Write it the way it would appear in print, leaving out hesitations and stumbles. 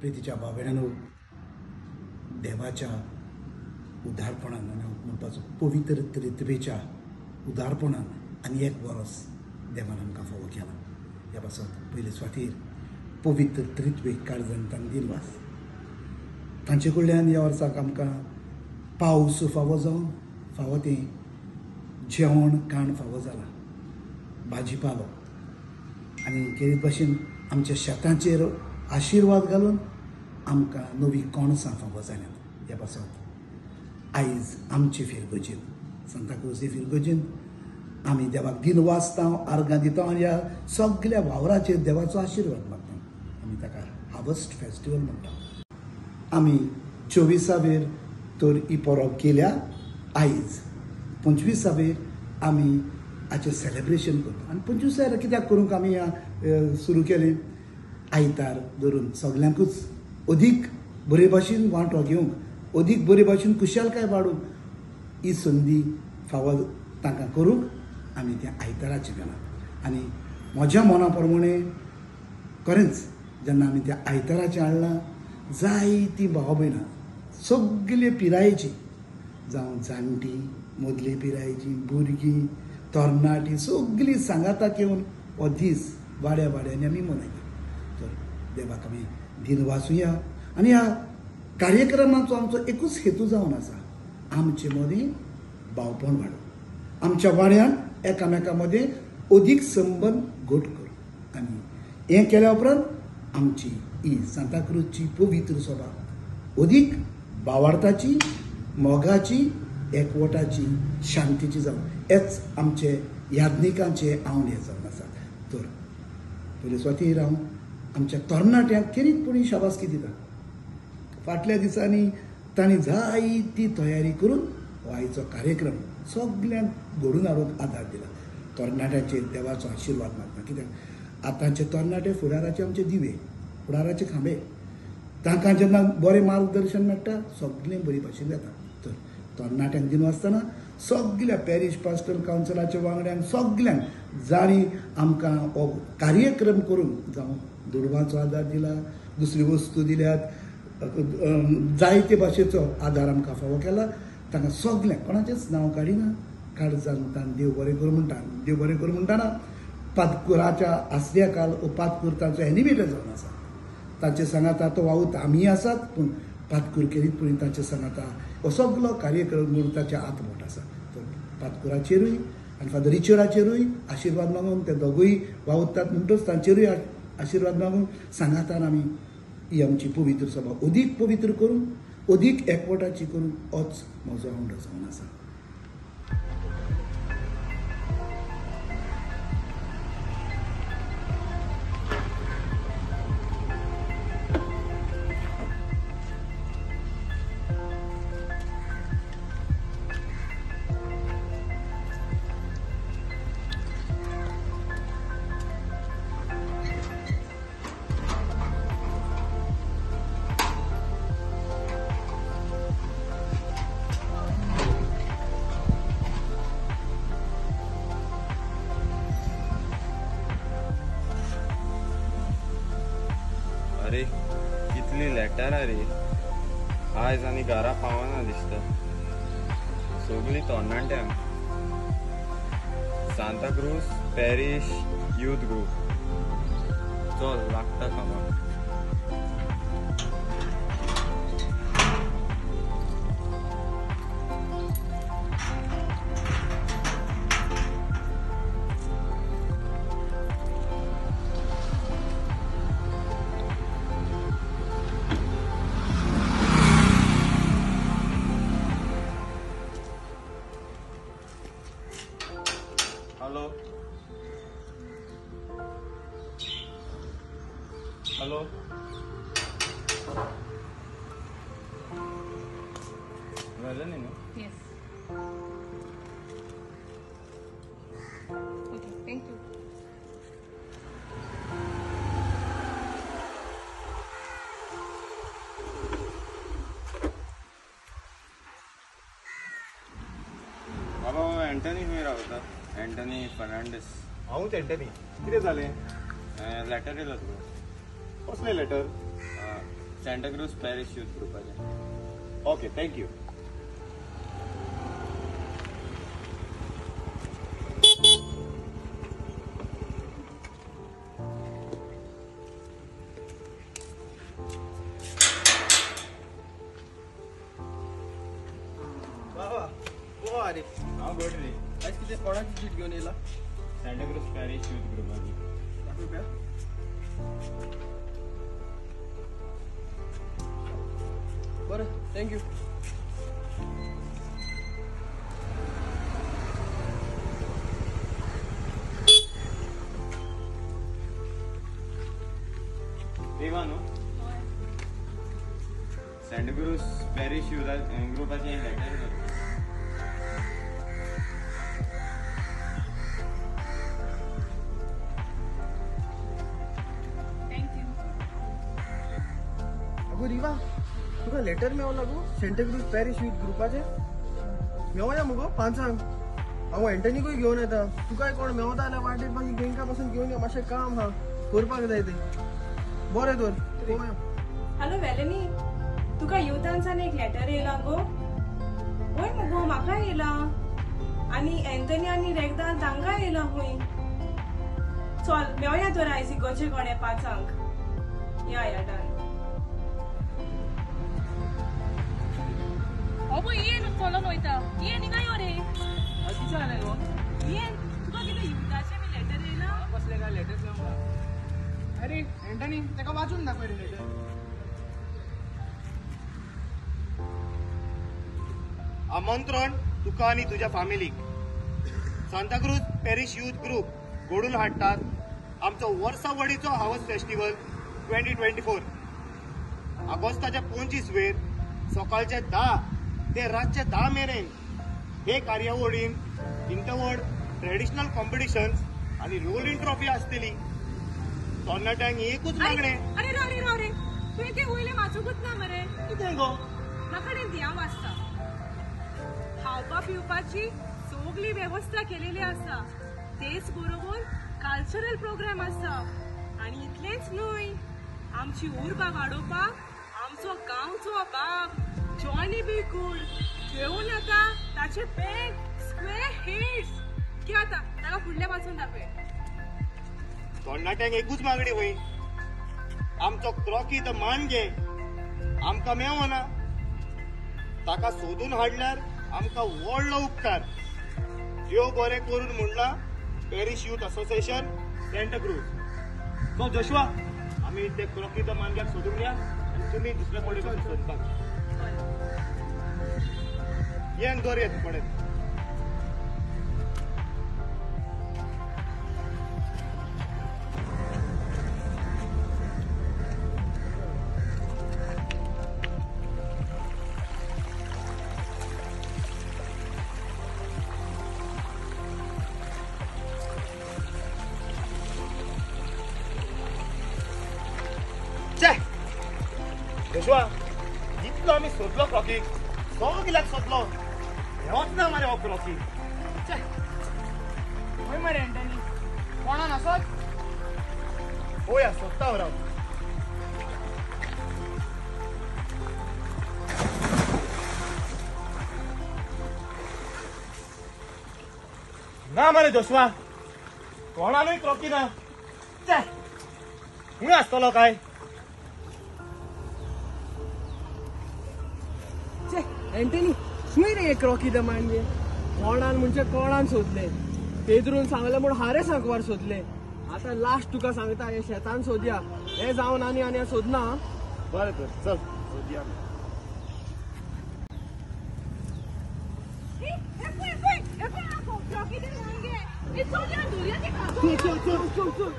प्रितीच्या भाव देवाच्या उदारपणान आनी म्हणपाचो पवित्र तरेच्या उदारपणान आनी एक वर्स देवान आमकां फावो केला. ह्या पासत पयले सुवातेर पवित्र त्रित्वेक काळजांत तांकां दिनवास. तांचे कडल्यान ह्या वर्साक आमकां पावस फावो जावन फावो तें जेवण खाण फावो जालां, भाजी पालो आनी खेरीत भाशेन आमच्या शेतांचेर आशिर्वाद घालून आमकां नवी कोणसां फावो जाल्यात. ह्या पासत आयज आमचे फिरगोजेन सांताक्रूज फिरगोजेन आमी देवाक दिनवासता आर्गां दिता आनी ह्या सगळ्या वावराचेर देवाचो आशिर्वाद मागता. आमी ताका हार्वस्ट फेस्टिवल म्हणटा. आमी 24 तर ही परब केल्या. आयज 25 आमी हाचें सेलेब्रेशन करता आनी 25 कित्याक करूंक आमी सुरू केलें आयतार धरून सगळ्यांकूच अदीक बरे भाशेन वांटो घेवंक, अदीक बरे भाशेन खुशालकाय वाडूंक ही संदी फावो तांकां करूंक आमी त्या आयताराचें केलां. आनी म्हज्या मना प्रमाणे खरेंच जेन्ना आमी त्या आयताराचें हाडलां जायतीं भाव भयणां सगळे पिरायेचीं जावं जाणटीं, मदले पिरायेचीं, भुरगीं, तरणाटीं सगळीं सांगाताक येवन हो दीस वाड्या वाड्यांनी आमी मनयता. तर देवाक आमी दिनवासुया आनी ह्या कार्यक्रमाचो आमचो एकूच हेतू जावन आसा, आमचे मदीं भावपण वाडप, आमच्या वाड्यान एकामेका मदें अदीक संबंद घट करप. आनी हें केल्या उपरांत आमची ही सांताक्रूजची पवित्र सभा अदीक भावार्थाची, मोगाची, एकवटाची, शांतीची जावं हेच आमचे याज्ञिकांचे आवडे जावन आसा. तर पयले सुवातेर हांव आमच्या तरणाट्यांक खेरीतपणी शाबासकी दिता. फाटल्या दिसांनी तांणी जायती तयारी करून हो आयचो कार्यक्रम सगळ्यांक घडोवन हाडूंक आदार दिला. तरणाट्यांचेर देवाचो आशिर्वाद मागता. कित्याक आतांचे तरणाटे फुडाराचे आमचे दिवे, फुडाराचे खांबे. तांकां जेन्ना बरें मार्गदर्शन मेळटा सगळें बरे भाशेन जाता. तर तरणाट्यांक दिनवासतना सगळ्या पॅरीश पास्टल कावन्सिलाच्या वांगड्यांक सगळ्यांक जाणी आमकां हो कार्यक्रम करून जावं दुडवांचो आदार दिला, दुसरी वस्तू दिल्यात, जायते भाशेचो आदार आमकां फावो केला. तांकां सगळ्यांक कोणाचेंच नांव काडिना, काळजांतान देव बरें कर म्हणटा. देव बरें कर म्हणटाना पातकुराच्या आसल्या काल पातकूर तांचो एनिमेटर जावन आसा. तांचे सांगाता तो वावूत आमी आसात पूण पातकूर खेरीतपणी तांचे सांगाता हो सगळो कार्यक्रम म्हणून ताच्या आत्मोट आसा. तर पातकुराचेरूय आनी फादर रिचर्डाचेरूय आशिर्वाद मागून ते दोगूय वावुरतात म्हणटच तांचेरूय आशिर्वाद मागून सांगातान आमी ही आमची पवित्र सभा अदीक पवित्र करून अदीक एकवटाची करून होच म्हजो आवडो जावन आसा. अरे कितली लेटार रे आयज आनी घरा पावना दिसता. सगळीं तरणाट्यांक सांताक्रूज पॅरीश यूथ ग्रुप चल लागता कामाक. हॅलो हॅलो झालं नाही ना. Yes. Okay, thank you. बाबा एंटनी खंय रावता? एंटनी फर्नांडीस. हांवूच एंटनी. कितें जालें? लेटर येयला तुका. कसलें लेटर? सँटाक्रूज पॅरिश यूथ ग्रुपाचे. Okay, thank you. अरे हांव घट रे. आज कितें कोणाची सीट घेवन येयला? सँटाक्रूज पॅरिश यूथ ग्रुपाची. रुपया बरं, थँक्यू. देवा न्हू सँटाक्रूज पॅरिश यूथ ग्रुपाचें हें लेटर कर. अगो रिवा, तुका लेटर मेळोना गो सँटाक्रूज पॅरिश यूथ ग्रुपाचें? मेवया मुगो 5 हांव एंटनीकूय घेवन येता. तुकाय कोण मेवता जाल्यार वाटेर मागीर बँका पासून घेवन यो. मातशें काम हा, करपाक जाय तें. बरें तर पळोवया. हॅलो वेलेनी, तुका युथांसान एक लेटर येयला गो? होय मुगो, म्हाका येयला आनी एंथनी आनी रेगदा तांकां येयला हुंय. चल मेवया तर आयज इगोचे कोणे 5. या डन. 어머 이해는 걸러놓이다. 이해는 가요 रे. कितें जालें गो? 이해 तुका कितें युथाचे बी लेटर येयला? कसले काय लेटर मेवना? अरे एंटनी, ताका वाचून दाखय रे लेटर. आमंत्रण तुका आणि तुझ्या फॅमिलीक. सांताक्रूज पॅरिश यूथ ग्रुप घडून हाडटात आमचो वर्सावडीचो हावस फेस्टिवल 2024. ऑगस्टाच्या 25 वेर सकाळचे 10 ते रातचे 10 मेरेन हे कार्यावळीन इंटवर्ड ट्रेडिशनल कॉम्पिटिशन्स आणि रोलिंग ट्रॉफी आसतली. तरणाट्यांक एकूच मागणे. अरे राव रे. तुवें तें वयलें वाचूंकूच ना मरे. कितें गो? म्हाका दी हांव वाचता. खावपा पिवपाची सगळी वेवस्था केलेली आसा. तेच बरोबर कल्चरल प्रोग्राम आसा. आनी इतलेंच न्हय, आमची उर्बा वाडोवपाक आमचो गांवचो बाब जॉनी बी गुड घेवन येता ताचे बॅग स्क्वेअर हिट्स. कितें जाता ताका फुडलें वाचून दाखय. तरणाट्यांक एकूच मागणी वय. आमचो क्रॉकी द मान घे आमकां मेवना. ताका सोदून हाडल्यार आमकां व्हडलो उपकार. देव बरें करून म्हणला parish youth association Santacruz. So Joshua, आमी ते क्रॉकी द मानग्याक सोदून या आनी तुमी दुसऱ्या कोणी सोदपाक येन दोर येत पडत. जोशुआ, इतलो आमी सोदलो क्रॉकीक, सगळ्याक सोदलो, हेवच ना मरे हो क्रॉकी. होय मरे एंटनी, कोणान आसत? होया सोदता राव. ना मरे जोशुआ, कोणानूय क्रॉकी ना. हुंय आसतलो काय? एंटनी, खंय रे क्रॉकी द मानगे? कोणान म्हणजे कोणान सोदले. पेद्रून सांगले म्हूण हारे सांकवार सोदले. आता लास्ट तुका सांगता हे शेतान सोदया. हे जावन आनी सोदना. बरें तर चल सोदया. हे पळय, क्रॉकी दे मांगे. हे सोडल्या दुर्या ते चल चल चल चल.